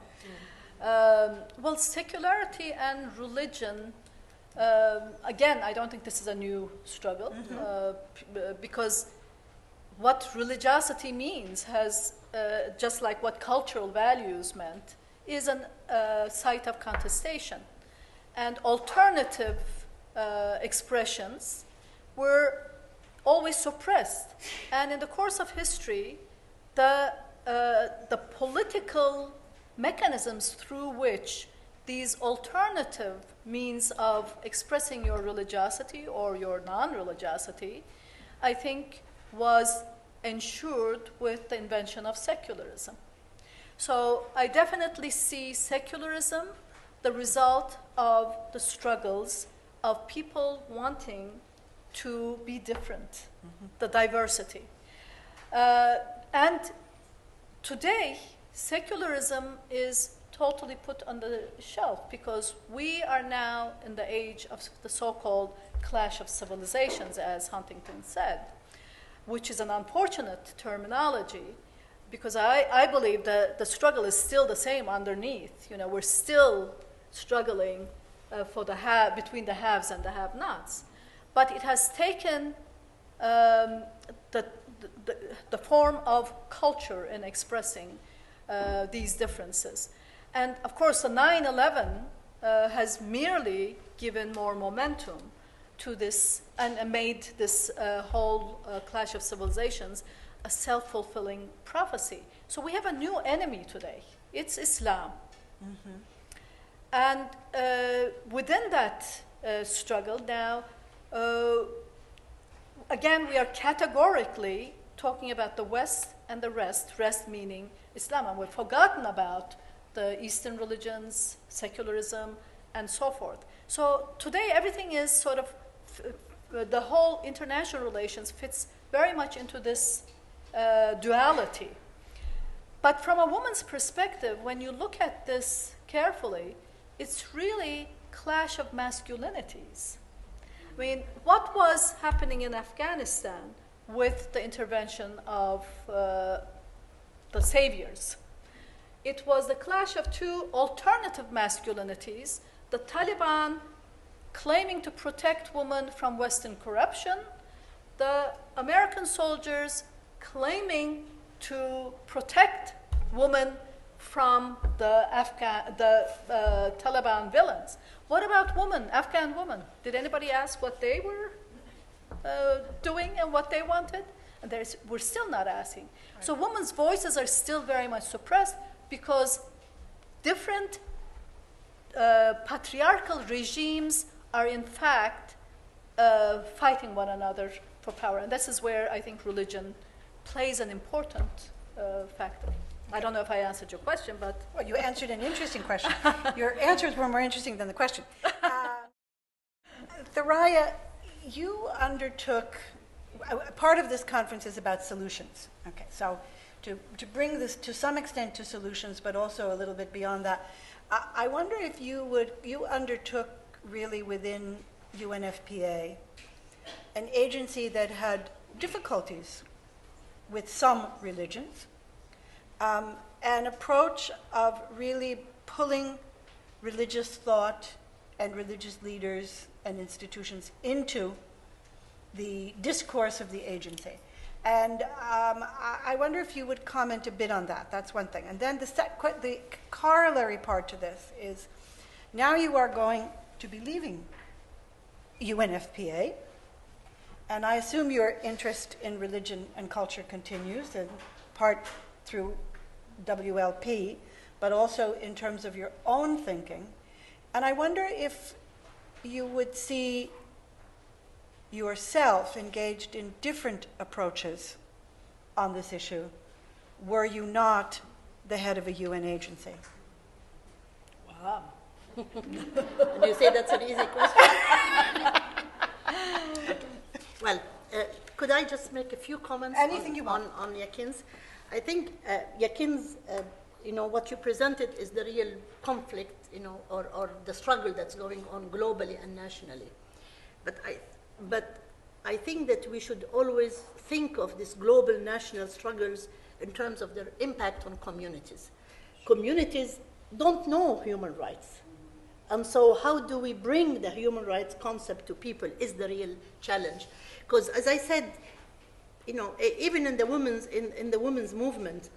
Speaker 3: Well, secularity and religion, again, I don't think this is a new struggle, because what religiosity means has, just like what cultural values meant, is a site of contestation. And alternative expressions were always suppressed. And in the course of history, the political mechanisms through which these alternative means of expressing your religiosity or your non-religiosity, I think, was ensured with the invention of secularism. So I definitely see secularism the result of the struggles of people wanting to be different, the diversity. And today, secularism is totally put on the shelf because we are now in the age of the so-called clash of civilizations, as Huntington said, which is an unfortunate terminology because I believe that the struggle is still the same underneath. You know, we're still struggling for between the haves and the have-nots. But it has taken the form of culture in expressing these differences. And of course, the 9/11 has merely given more momentum to this and made this whole clash of civilizations a self-fulfilling prophecy. So we have a new enemy today. It's Islam. And within that struggle now, again, we are categorically talking about the West and the rest meaning Islam. And we've forgotten about the Eastern religions, secularism, and so forth. So today, everything is sort of, the whole international relations fits very much into this duality. But from a woman's perspective, when you look at this carefully, it's really clash of masculinities. I mean, what was happening in Afghanistan with the intervention of the saviors? It was the clash of two alternative masculinities, the Taliban claiming to protect women from Western corruption, the American soldiers claiming to protect women from the Taliban villains. What about women, Afghan women? Did anybody ask what they were doing and what they wanted? And we're still not asking. Right. So women's voices are still very much suppressed because different patriarchal regimes are in fact fighting one another for power. And this is where I think religion plays an important factor. I don't know if I answered your question, but...
Speaker 1: Well, you answered an interesting question. Your answers were more interesting than the question. Thoraya, you undertook... part of this conference is about solutions. Okay, so to bring this to some extent to solutions, but also a little bit beyond that, I wonder if you undertook really within UNFPA an agency that had difficulties with some religions, an approach of really pulling religious thought and religious leaders and institutions into the discourse of the agency. And I wonder if you would comment a bit on that. That's one thing. And then the corollary part to this is, now you are going to be leaving UNFPA, and I assume your interest in religion and culture continues, in part through WLP, but also in terms of your own thinking. And I wonder if you would see yourself engaged in different approaches on this issue, were you not the head of a UN agency?
Speaker 2: Wow. And you say that's an easy question? Well, could I just make a few comments
Speaker 1: Anything you want.
Speaker 2: on Yakin's? I think Yakin's, what you presented is the real conflict, or the struggle that's going on globally and nationally. But I think that we should always think of these global national struggles in terms of their impact on communities. Communities don't know human rights. And so how do we bring the human rights concept to people is the real challenge. Because as I said, even in the women's movement,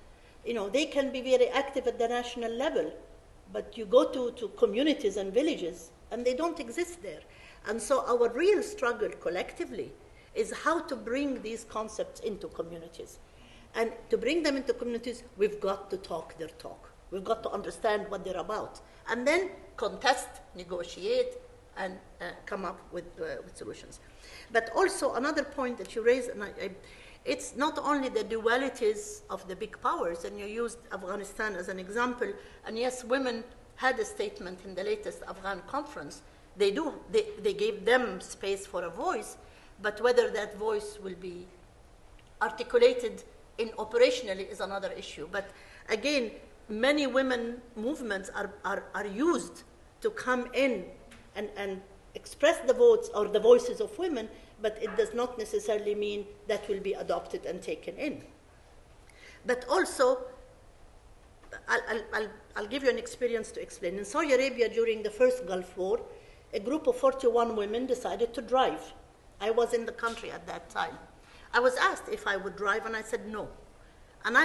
Speaker 2: they can be very active at the national level, but you go to communities and villages, and they don't exist there. And so our real struggle collectively is how to bring these concepts into communities. And to bring them into communities, we've got to talk their talk. We've got to understand what they're about. And then contest, negotiate, and come up with solutions. But also another point that you raised, and it's not only the dualities of the big powers, and you used Afghanistan as an example, and yes, women had a statement in the latest Afghan conference. They gave them space for a voice, but whether that voice will be articulated operationally is another issue. But again, many women movements are used to come in and express the votes or the voices of women, but it does not necessarily mean that will be adopted and taken in. But also, I'll give you an experience to explain. In Saudi Arabia during the first Gulf War, a group of 41 women decided to drive. I was in the country at that time. I was asked if I would drive, and I said no. And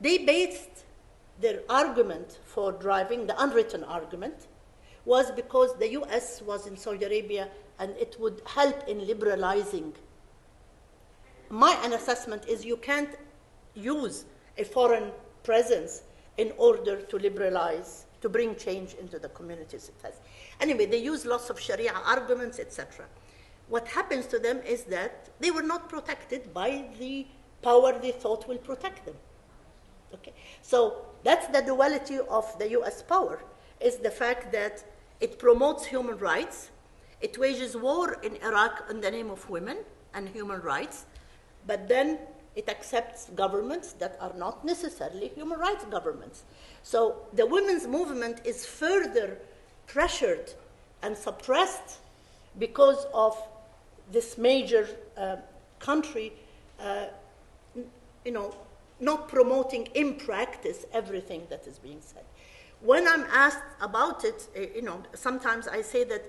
Speaker 2: they based their argument for driving, the unwritten argument, was because the US was in Saudi Arabia and it would help in liberalizing. My assessment is you can't use a foreign presence in order to liberalize, to bring change into the communities it has. Anyway, they use lots of Sharia arguments, etc. What happens to them is that they were not protected by the power they thought will protect them. Okay, so that's the duality of the US power, is the fact that it promotes human rights, it wages war in Iraq in the name of women and human rights, but then it accepts governments that are not necessarily human rights governments. So the women's movement is further pressured and suppressed because of this major country, not promoting in practice everything that is being said. When I'm asked about it, sometimes I say that,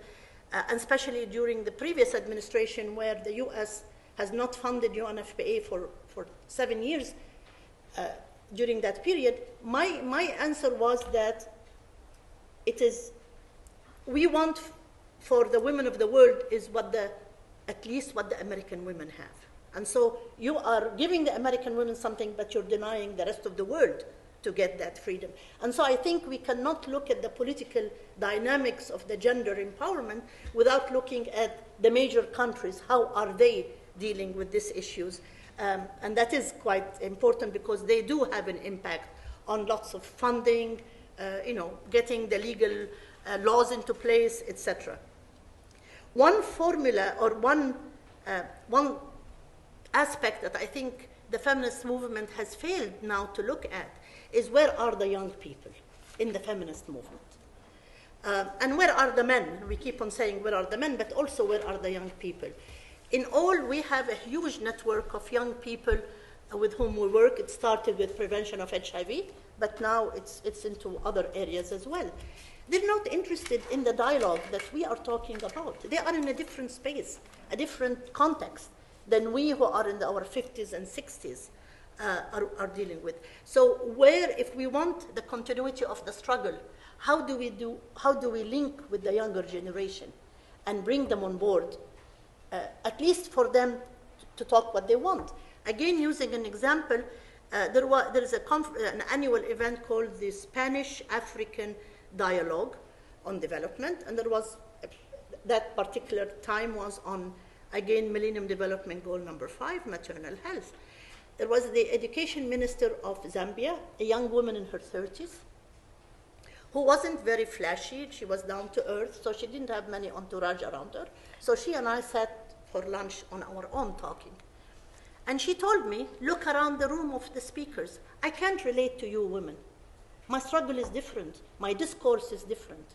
Speaker 2: and especially during the previous administration where the US has not funded UNFPA for 7 years, during that period, my answer was that we want for the women of the world is at least what the American women have. And so you are giving the American women something, but you're denying the rest of the world to get that freedom. And so I think we cannot look at the political dynamics of the gender empowerment without looking at the major countries. How are they dealing with these issues? And that is quite important because they do have an impact on lots of funding, getting the legal laws into place, etc. One formula or one aspect that I think the feminist movement has failed now to look at is where are the young people in the feminist movement? And where are the men? We keep on saying where are the men, but also where are the young people? In all, we have a huge network of young people with whom we work. It started with prevention of HIV. but now it's into other areas as well. They're not interested in the dialogue that we are talking about. They are in a different space, a different context than we who are in our 50s and 60s are dealing with. So where, if we want the continuity of the struggle, how do we link with the younger generation and bring them on board, at least for them to talk what they want? Again, using an example, there is an annual event called the Spanish-African Dialogue on Development, and there was, that particular time was on, again, Millennium Development Goal number 5, maternal health. There was the education minister of Zambia, a young woman in her 30s, who wasn't very flashy. She was down to earth, so she didn't have many entourage around her. So she and I sat for lunch on our own talking. And she told me, look around the room of the speakers. I can't relate to you women. My struggle is different. My discourse is different.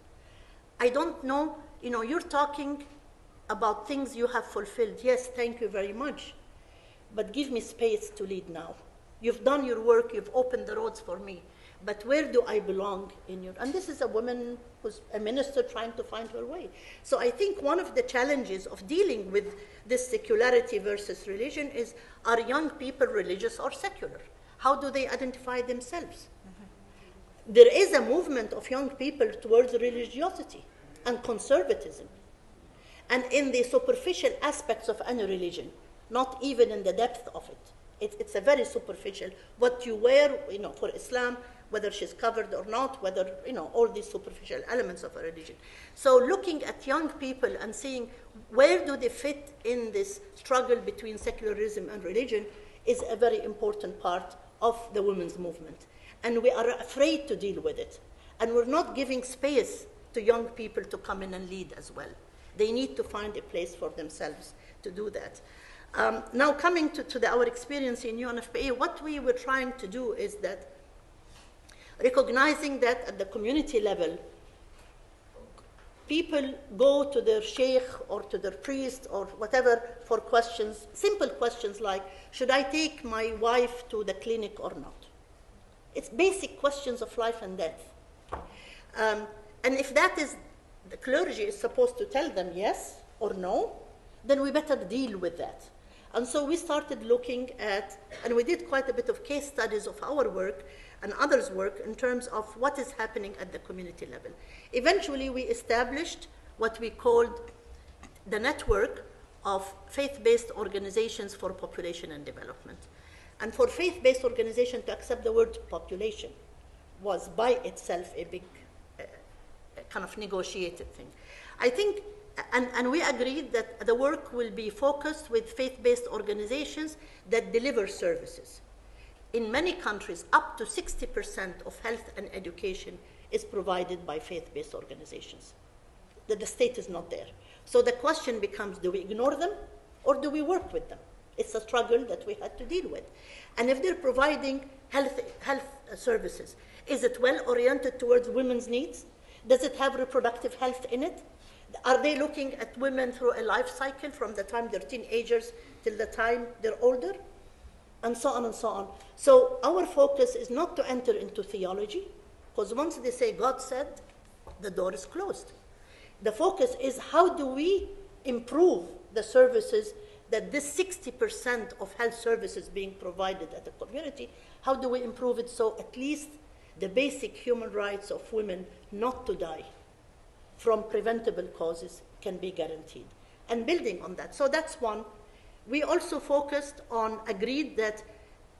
Speaker 2: I don't know, you're talking about things you have fulfilled. Yes, thank you very much. But give me space to lead now. You've done your work, you've opened the roads for me. But where do I belong in your... And this is a woman who's a minister trying to find her way. So I think one of the challenges of dealing with this secularity versus religion is, are young people religious or secular? How do they identify themselves? Mm-hmm. There is a movement of young people towards religiosity and conservatism. And in the superficial aspects of any religion, not even in the depth of it. It's a very superficial. What you wear, for Islam, whether she's covered or not, whether, all these superficial elements of a religion. So looking at young people and seeing where do they fit in this struggle between secularism and religion is a very important part of the women's movement. And we are afraid to deal with it. And we're not giving space to young people to come in and lead as well. They need to find a place for themselves to do that. Now coming to our experience in UNFPA, what we were trying to do is that recognizing that at the community level, people go to their sheikh or to their priest or whatever for questions, simple questions like, should I take my wife to the clinic or not? It's basic questions of life and death. And if that is, the clergy is supposed to tell them yes or no, then we better deal with that. And so we started looking at, and we did quite a bit of case studies of our work and others' work in terms of what is happening at the community level. Eventually, we established what we called the network of faith-based organizations for population and development. And for faith-based organization to accept the word population was by itself a big kind of negotiated thing. I think, and we agreed that the work will be focused with faith-based organizations that deliver services. In many countries, up to 60% of health and education is provided by faith-based organizations. The state is not there. So the question becomes, do we ignore them or do we work with them? It's a struggle that we had to deal with. And if they're providing health services, is it well oriented towards women's needs? Does it have reproductive health in it? Are they looking at women through a life cycle from the time they're teenagers till the time they're older? And so on and so on. So our focus is not to enter into theology, because once they say God said, the door is closed. The focus is how do we improve the services that this 60% of health services being provided at the community, how do we improve it so at least the basic human rights of women not to die from preventable causes can be guaranteed. And building on that. So that's one. We also focused on, agreed that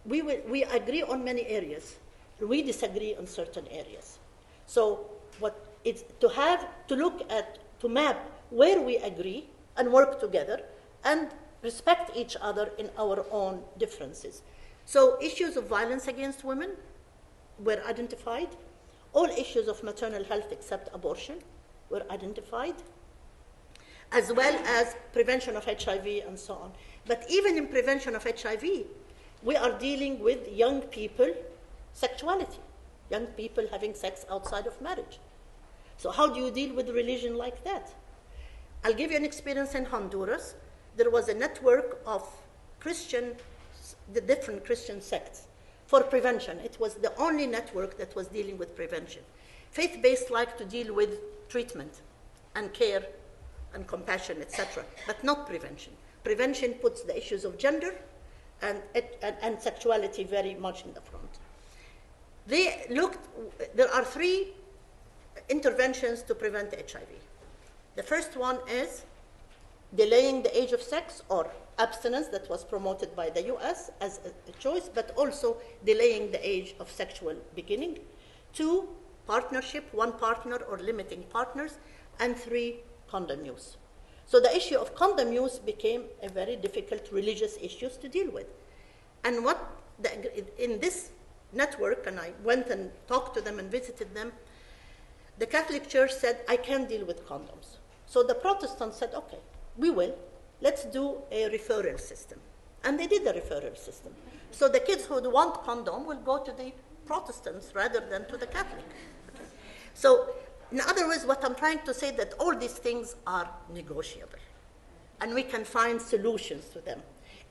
Speaker 2: we agree on many areas. We disagree on certain areas. So what it's to map where we agree and work together and respect each other in our own differences. So issues of violence against women were identified. All issues of maternal health except abortion were identified, as well as prevention of HIV and so on. But even in prevention of HIV, we are dealing with young people sexuality, young people having sex outside of marriage. So how do you deal with religion like that? I'll give you an experience in Honduras. There was a network of the different Christian sects for prevention. It was the only network that was dealing with prevention. Faith-based like to deal with treatment and care and compassion, etc., but not prevention. Prevention puts the issues of gender and sexuality very much in the front. There are 3 interventions to prevent HIV. The first one is delaying the age of sex or abstinence that was promoted by the US as a choice, but also delaying the age of sexual beginning. 2, partnership, one partner or limiting partners. And 3, condom use. So the issue of condom use became a very difficult religious issue to deal with. And in this network, and I went and talked to them and visited them, the Catholic Church said, I can't deal with condoms. So the Protestants said, okay, we will. Let's do a referral system. And they did a referral system. So the kids who want condom will go to the Protestants rather than to the Catholic. So in other words, what I'm trying to say that all these things are negotiable. And we can find solutions to them.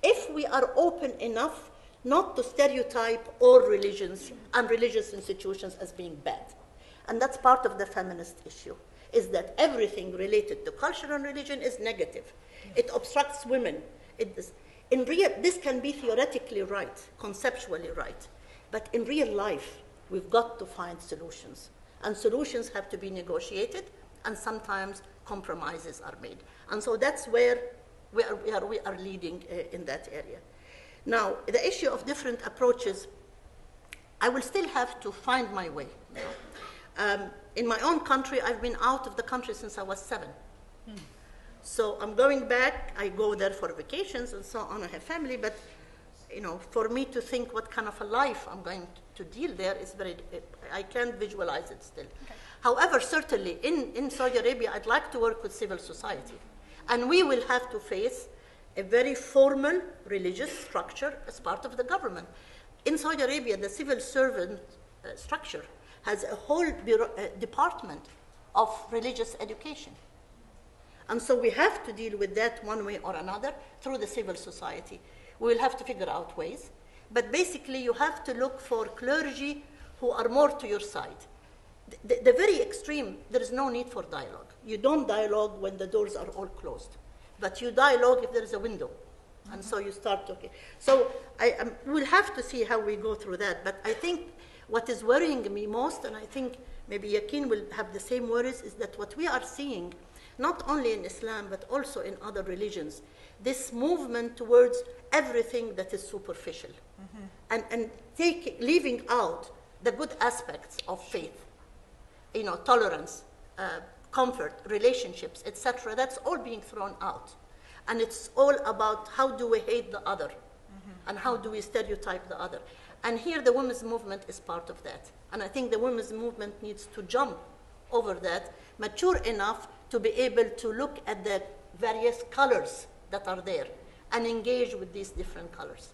Speaker 2: If we are open enough not to stereotype all religions and religious institutions as being bad. And that's part of the feminist issue, is that everything related to culture and religion is negative. It obstructs women. This can be theoretically right, conceptually right, but in real life, we've got to find solutions. And solutions have to be negotiated, and sometimes compromises are made. And so that's where we are leading in that area. Now, the issue of different approaches, I will still have to find my way. In my own country, I've been out of the country since I was 7. So I'm going back. I go there for vacations and so on. I have family, but for me to think what kind of a life I'm going to deal there is I can't visualize it still. Okay. However, certainly in Saudi Arabia, I'd like to work with civil society. And we will have to face a very formal religious structure as part of the government. In Saudi Arabia, the civil servant structure has a whole department of religious education. And so we have to deal with that one way or another through the civil society. We will have to figure out ways. But basically, you have to look for clergy who are more to your side. The very extreme, there is no need for dialogue. You don't dialogue when the doors are all closed. But you dialogue if there is a window. And so you start talking. So we'll have to see how we go through that. But I think what is worrying me most, and I think maybe Yakin will have the same worries, is that what we are seeing, not only in Islam, but also in other religions, this movement towards everything that is superficial. And leaving out the good aspects of faith, tolerance, comfort, relationships, etc. That's all being thrown out. And it's all about how do we hate the other and how do we stereotype the other. And here the women's movement is part of that. And I think the women's movement needs to jump over that, mature enough to be able to look at the various colors that are there and engage with these different colors.